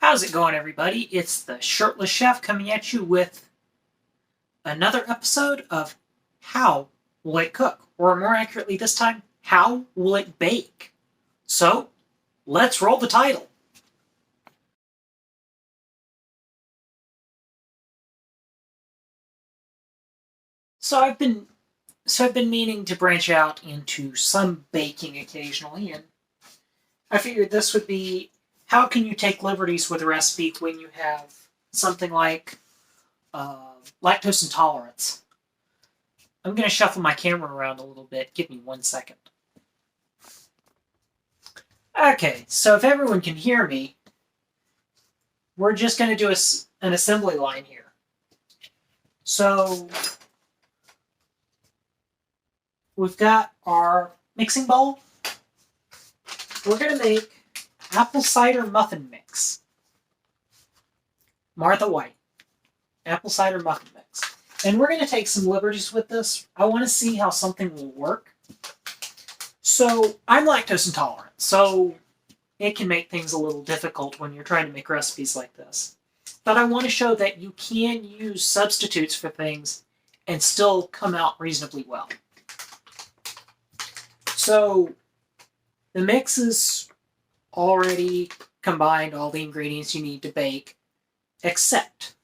How's it going, everybody? It's the Shirtless Chef coming at you with another episode of How Will It Cook? Or more accurately this time, How Will It Bake? So, let's roll the title. So I've been meaning to branch out into some baking occasionally, and I figured this would be how can you take liberties with a recipe when you have something like lactose intolerance. I'm going to shuffle my camera around a little bit. Give me 1 second. Okay, so if everyone can hear me, we're just going to do an assembly line here. So we've got our mixing bowl. We're going to make apple cider muffin mix. Martha White. Apple cider muffin mix. And we're going to take some liberties with this. I want to see how something will work. So I'm lactose intolerant, so it can make things a little difficult when you're trying to make recipes like this. But I want to show that you can use substitutes for things and still come out reasonably well. So the mix is already combined all the ingredients you need to bake, except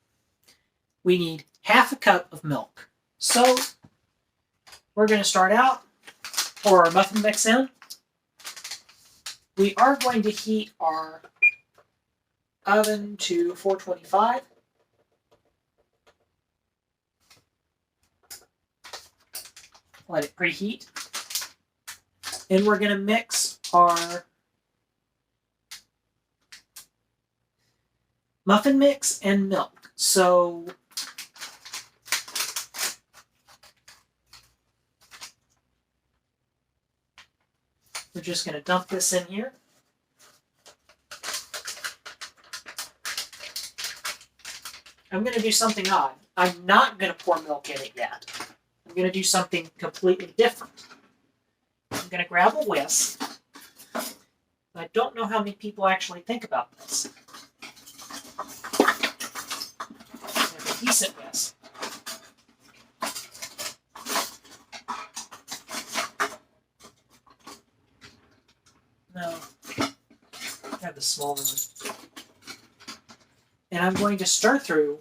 we need half a cup of milk. So we're going to start out, pour our muffin mix in. We are going to heat our oven to 425. Let it preheat. And we're going to mix our muffin mix and milk. So we're just going to dump this in here. I'm going to do something odd. I'm not going to pour milk in it yet. I'm going to do something completely different. I'm going to grab a whisk. I don't know how many people actually think about this. A decent whisk. No, I have the smaller one. And I'm going to stir through,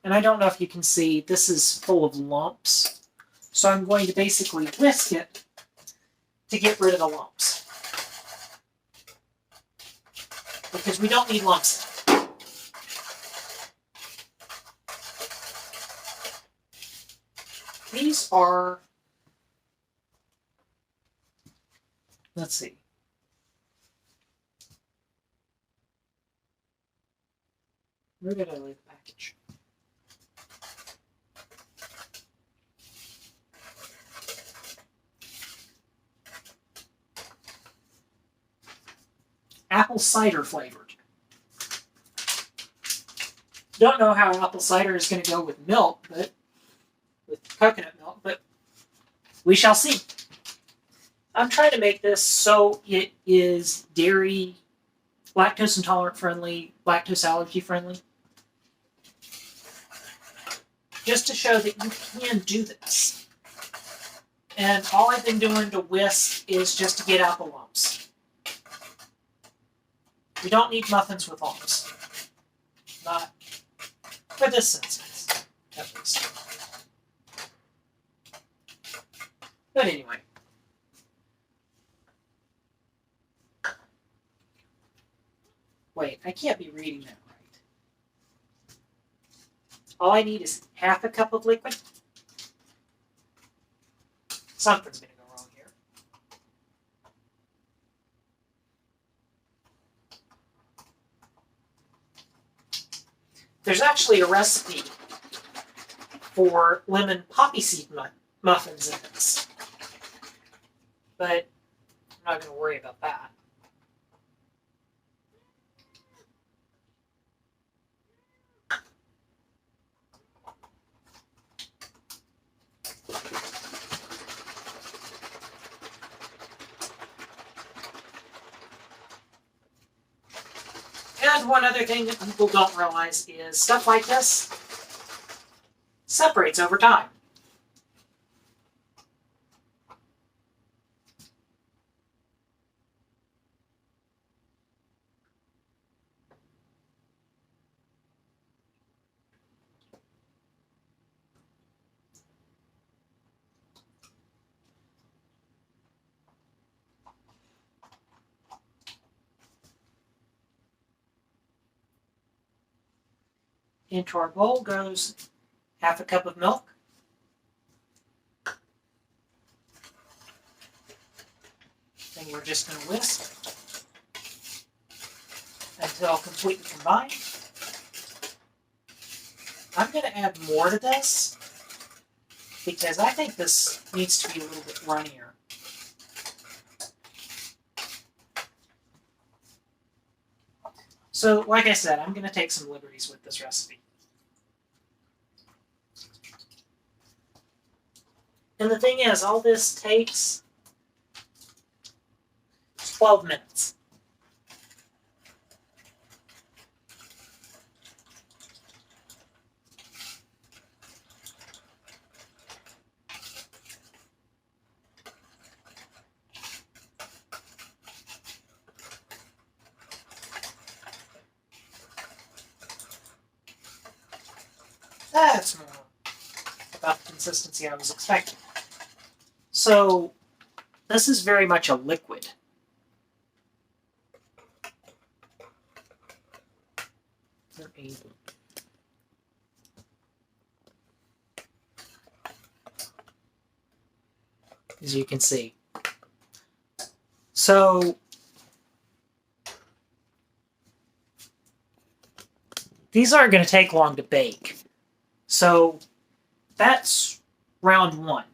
and I don't know if you can see, this is full of lumps. So I'm going to basically whisk it to get rid of the lumps. Because we don't need lumps in it. These are, let's see. Where did I leave the package? Apple cider flavored. Don't know how apple cider is going to go with milk, but with coconut milk, but we shall see. I'm trying to make this so it is dairy, lactose intolerant friendly, lactose allergy friendly. Just to show that you can do this. And all I've been doing to whisk is just to get out the lumps. We don't need muffins with lumps. Not for this instance, at least. But anyway. Wait, I can't be reading that right. All I need is half a cup of liquid. Something's going to go wrong here. There's actually a recipe for lemon poppy seed muffins in this. But I'm not going to worry about that. And one other thing that people don't realize is stuff like this separates over time. Into our bowl goes half a cup of milk. Then we're just going to whisk until completely combined. I'm going to add more to this because I think this needs to be a little bit runnier. So, like I said, I'm going to take some liberties with this recipe. And the thing is, all this takes 12 minutes. That's more about the consistency I was expecting. So, this is very much a liquid. As you can see. So, these aren't going to take long to bake. So, that's round one.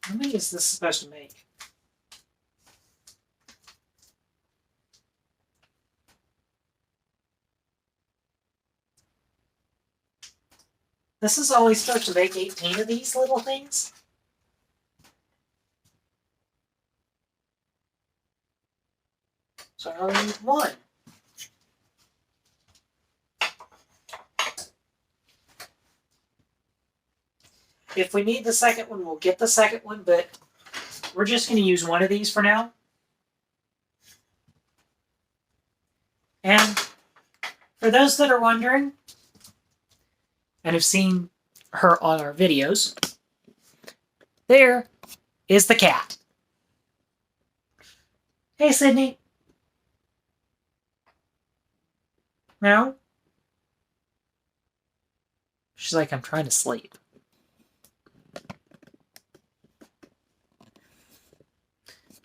How many is this supposed to make? This is always supposed to make 18 of these little things? So I only need one. If we need the second one, we'll get the second one, but we're just going to use one of these for now. And for those that are wondering, and have seen her on our videos, there is the cat. Hey, Sydney. No? She's like, I'm trying to sleep.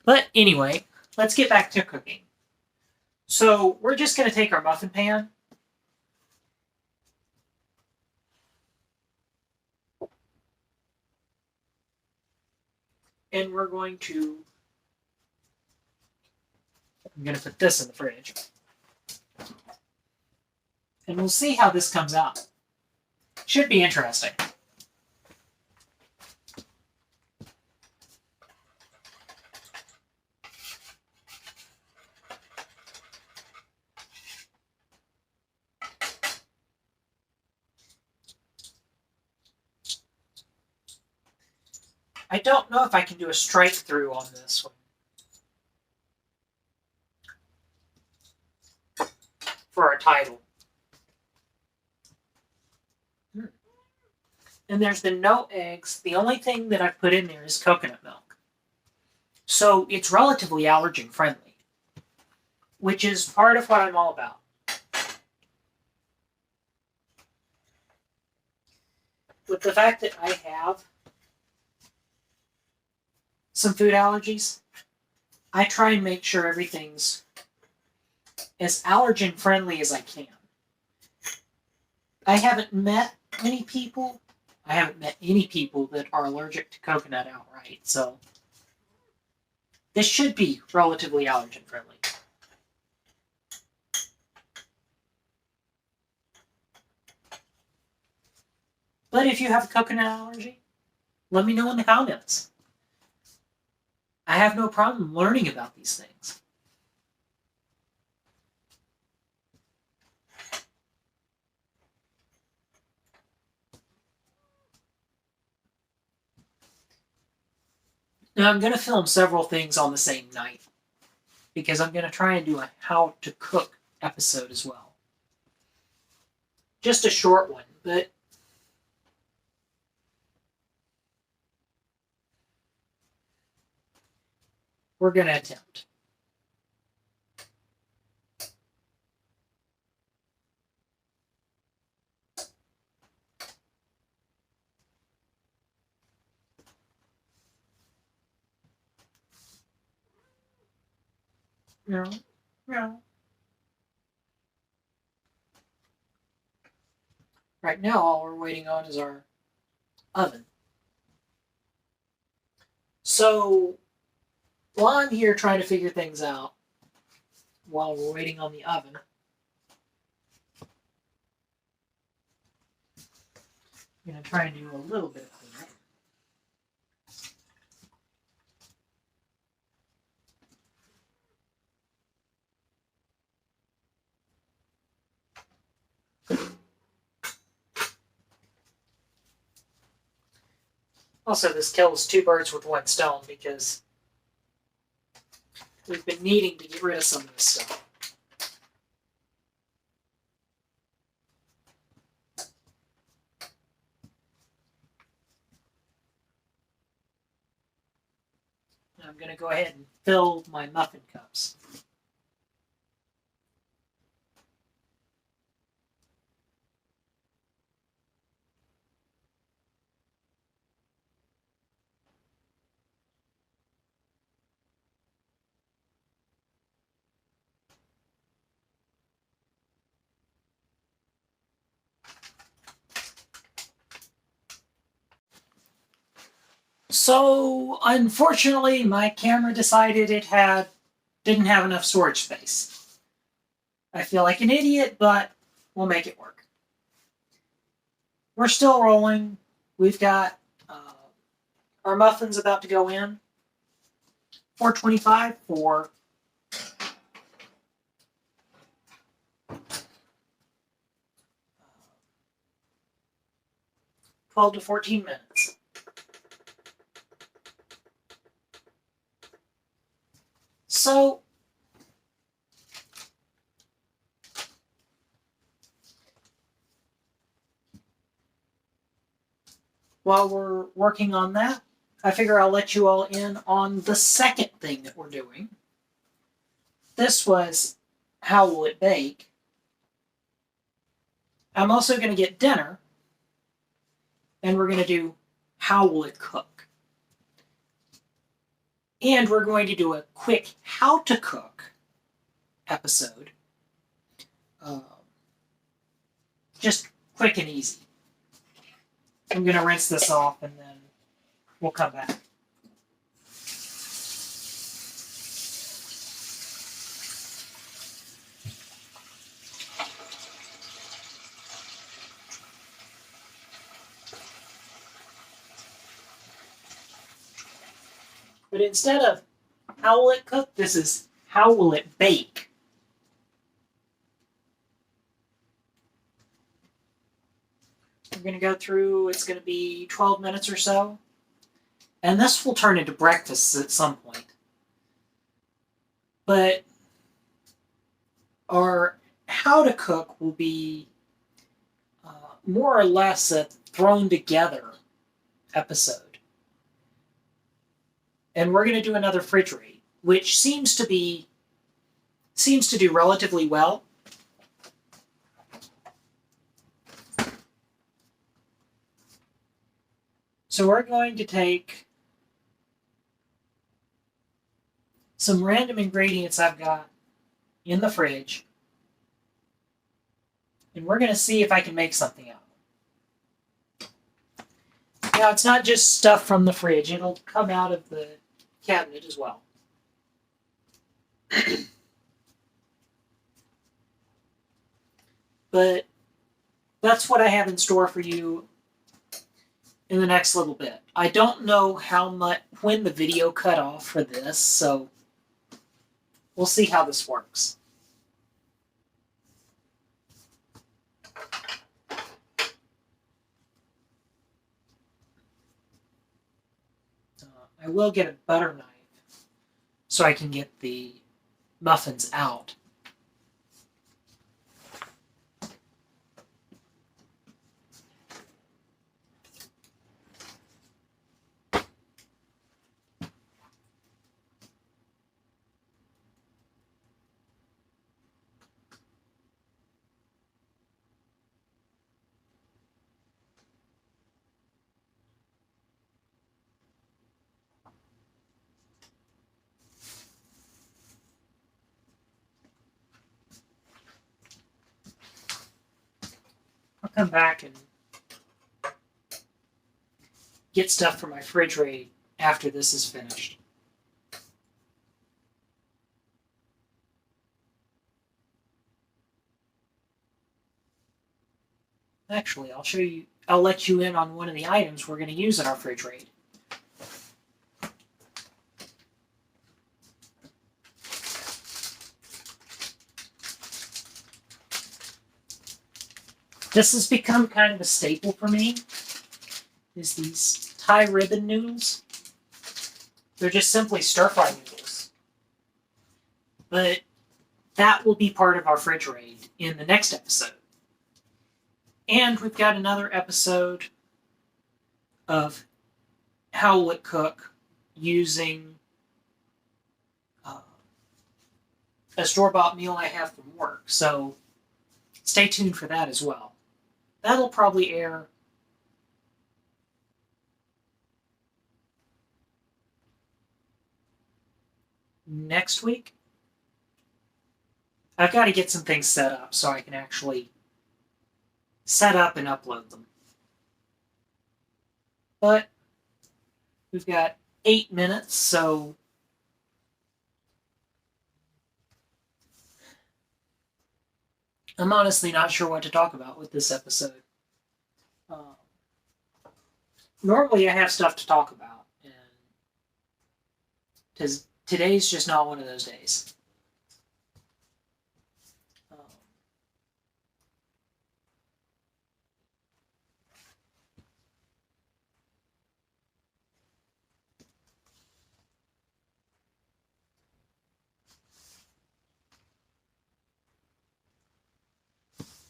But anyway, let's get back to cooking. So we're just going to take our muffin pan. And we're going to... I'm going to put this in the fridge. And we'll see how this comes out. Should be interesting. I don't know if I can do a strike through on this one for our title. And there's been no eggs. The only thing that I've put in there is coconut milk. So it's relatively allergen friendly, which is part of what I'm all about. With the fact that I have some food allergies, I try and make sure everything's as allergen friendly as I can. I haven't met many people I haven't met any people that are allergic to coconut outright, so this should be relatively allergen friendly. But if you have a coconut allergy, let me know in the comments. I have no problem learning about these things. Now I'm going to film several things on the same night because I'm going to try and do a how to cook episode as well. Just a short one, but we're going to attempt. No, no. Right now, all we're waiting on is our oven. So, while I'm here trying to figure things out, while we're waiting on the oven, I'm going to try and do a little bit of cleanup. Also, this kills two birds with one stone because we've been needing to get rid of some of this stuff. Now I'm going to go ahead and fill my muffin cups. So, unfortunately, my camera decided didn't have enough storage space. I feel like an idiot, but we'll make it work. We're still rolling. We've got our muffins about to go in. 425 for 12 to 14 minutes. So, while we're working on that, I figure I'll let you all in on the second thing that we're doing. This was how will it bake. I'm also going to get dinner, and we're going to do how will it cook. And we're going to do a quick how to cook episode. Just quick and easy. I'm going to rinse this off and then we'll come back. But instead of how will it cook, this is how will it bake. We're going to go through, it's going to be 12 minutes or so. And this will turn into breakfast at some point. But our how to cook will be more or less a thrown together episode. And we're going to do another fridge raid, which seems to do relatively well. So we're going to take some random ingredients I've got in the fridge, and we're going to see if I can make something out of them. Now, it's not just stuff from the fridge. It'll come out of the cabinet as well. But that's what I have in store for you in the next little bit. I don't know when the video cut off for this, so we'll see how this works. I will get a butter knife so I can get the muffins out. I'll come back and get stuff from my refrigerator after this is finished. Actually, I'll let you in on one of the items we're going to use in our refrigerator. This has become kind of a staple for me, is these Thai ribbon noodles. They're just simply stir-fry noodles. But that will be part of our refrigerator in the next episode. And we've got another episode of how will it cook using a store-bought meal I have from work. So stay tuned for that as well. That'll probably air next week. I've got to get some things set up so I can actually set up and upload them. But we've got 8 minutes, so I'm honestly not sure what to talk about with this episode. Normally I have stuff to talk about, and today's just not one of those days.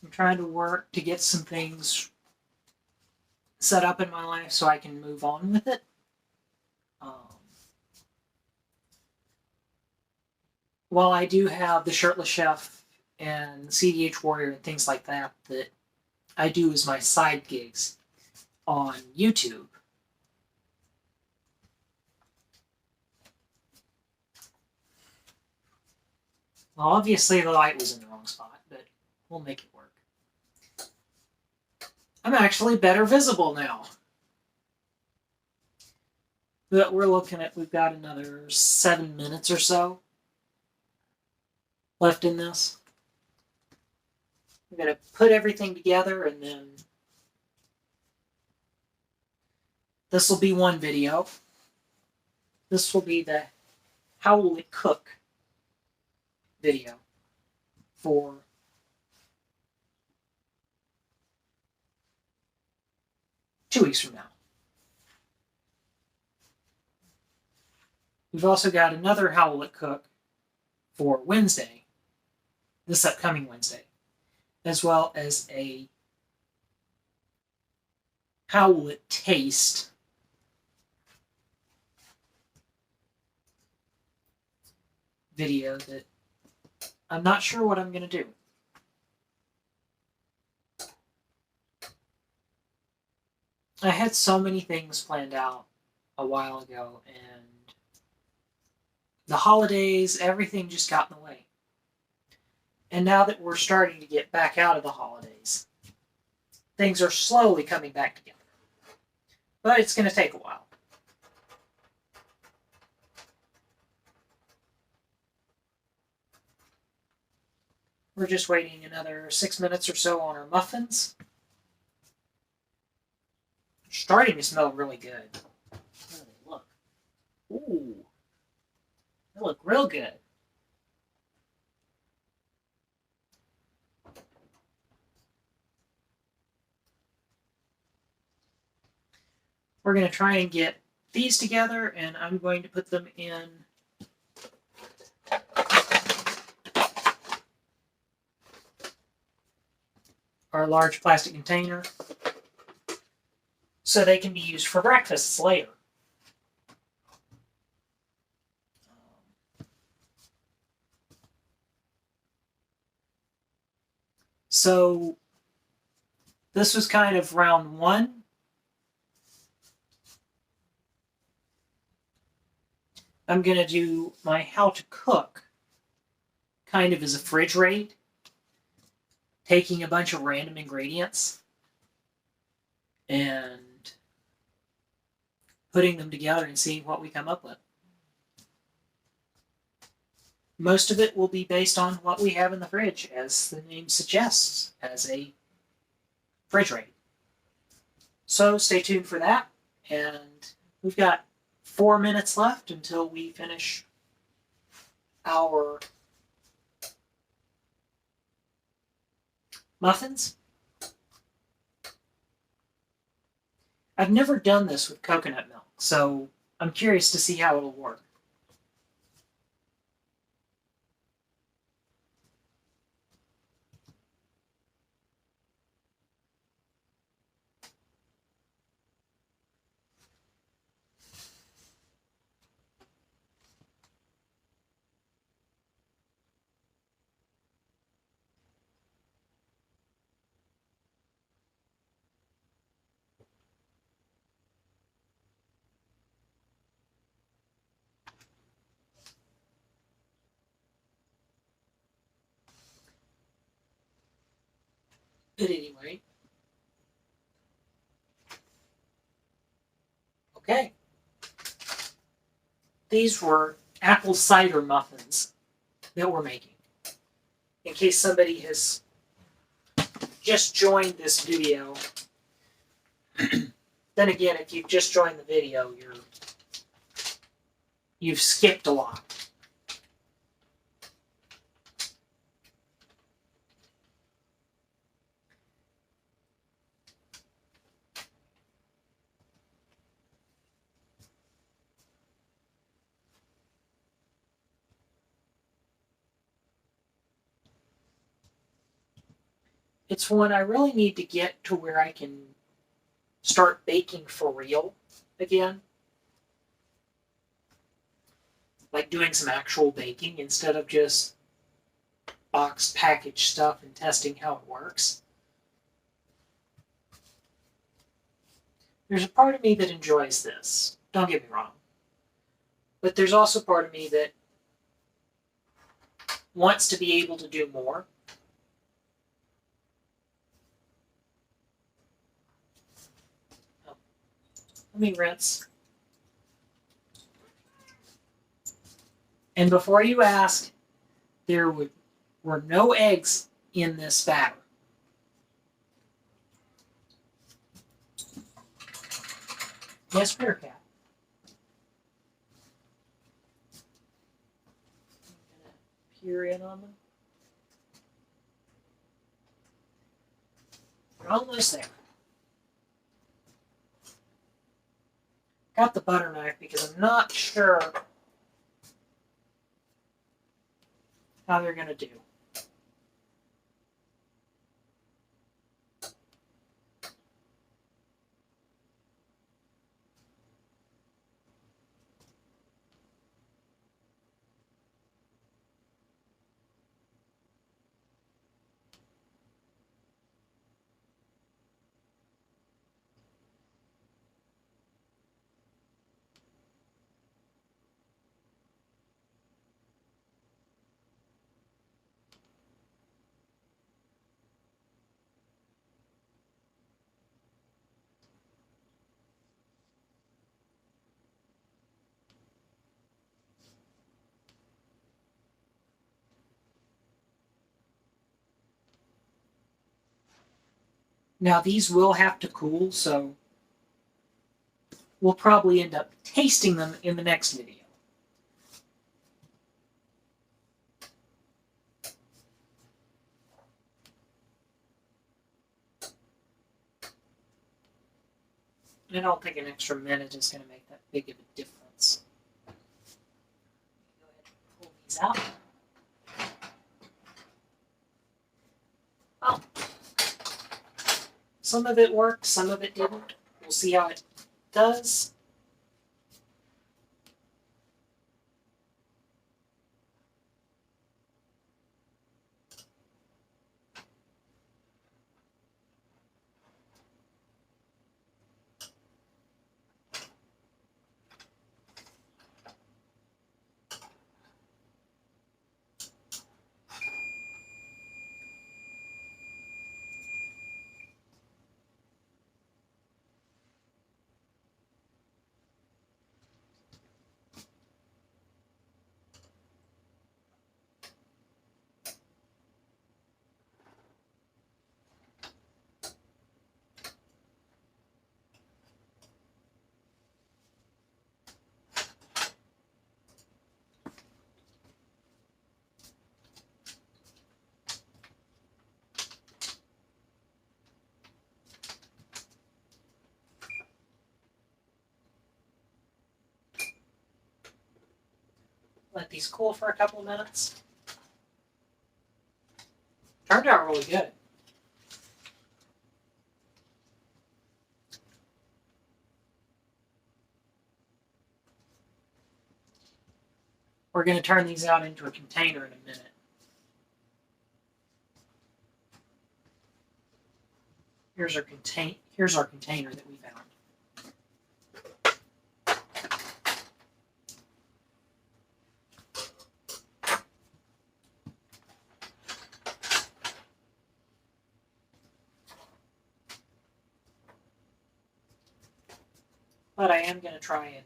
I'm trying to work to get some things set up in my life so I can move on with it. While I do have the Shirtless Chef and the CDH Warrior and things like that I do as my side gigs on YouTube. Well, obviously the light was in the wrong spot, but we'll make it work. I'm actually better visible now. But we've got another 7 minutes or so left in this. I'm going to put everything together, and then this will be one video. This will be the how will it cook video for two weeks from now. We've also got another how will it cook for Wednesday, this upcoming Wednesday, as well as a how will it taste video that I'm not sure what I'm going to do. I had so many things planned out a while ago, and the holidays, everything just got in the way. And now that we're starting to get back out of the holidays, things are slowly coming back together. but it's going to take a while. We're just waiting another 6 minutes or so on our muffins. Starting to smell really good. How do they look? Ooh, they look real good. We're going to try and get these together, and I'm going to put them in our large plastic container so they can be used for breakfasts later. So this was kind of round one. I'm going to do my how to cook kind of as a fridge raid, taking a bunch of random ingredients and putting them together and seeing what we come up with. Most of it will be based on what we have in the fridge, as the name suggests, as a fridge raid. So stay tuned for that, and we've got 4 minutes left until we finish our muffins. I've never done this with coconut milk, so I'm curious to see how it'll work. But anyway, okay. These were apple cider muffins that we're making. In case somebody has just joined this video, then again, if you've just joined the video, you've skipped a lot. It's when I really need to get to where I can start baking for real again. Like doing some actual baking instead of just box package stuff and testing how it works. There's a part of me that enjoys this, don't get me wrong. But there's also part of me that wants to be able to do more. Let me rinse. And before you ask, there were no eggs in this batter. Yes, Bearcat. I'm going to peer in on them. We're almost there. Got the butter knife because I'm not sure how they're going to do. Now these will have to cool, so we'll probably end up tasting them in the next video. I don't think an extra minute is going to make that big of a difference. Go ahead and pull these out. Well, some of it worked, some of it didn't. We'll see how it does. Let these cool for a couple of minutes. Turned out really good. We're going to turn these out into a container in a minute. Here's our container that we found. But I am going to try and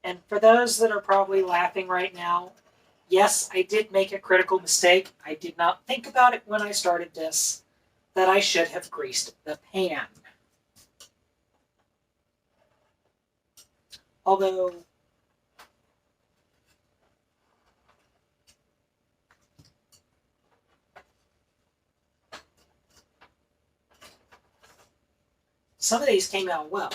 And for those that are probably laughing right now, yes, I did make a critical mistake. I did not think about it when I started this, that I should have greased the pan. Although, some of these came out well.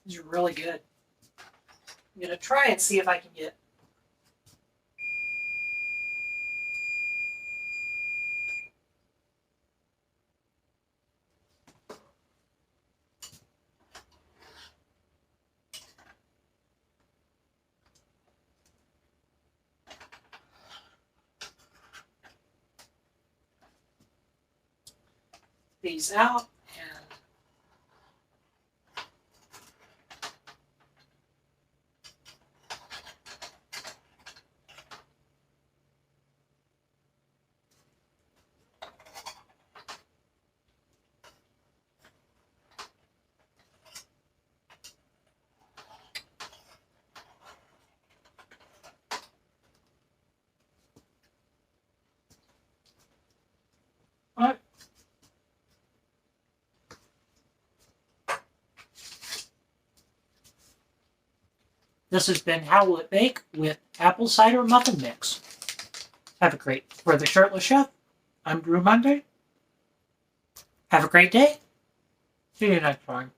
These are really good. I'm going to try and see if I can get these out. And Alright. This has been How Will It Bake with Apple Cider Muffin Mix. Have a great, for the Shirtless Chef, I'm Drew Monday. Have a great day. See you next time.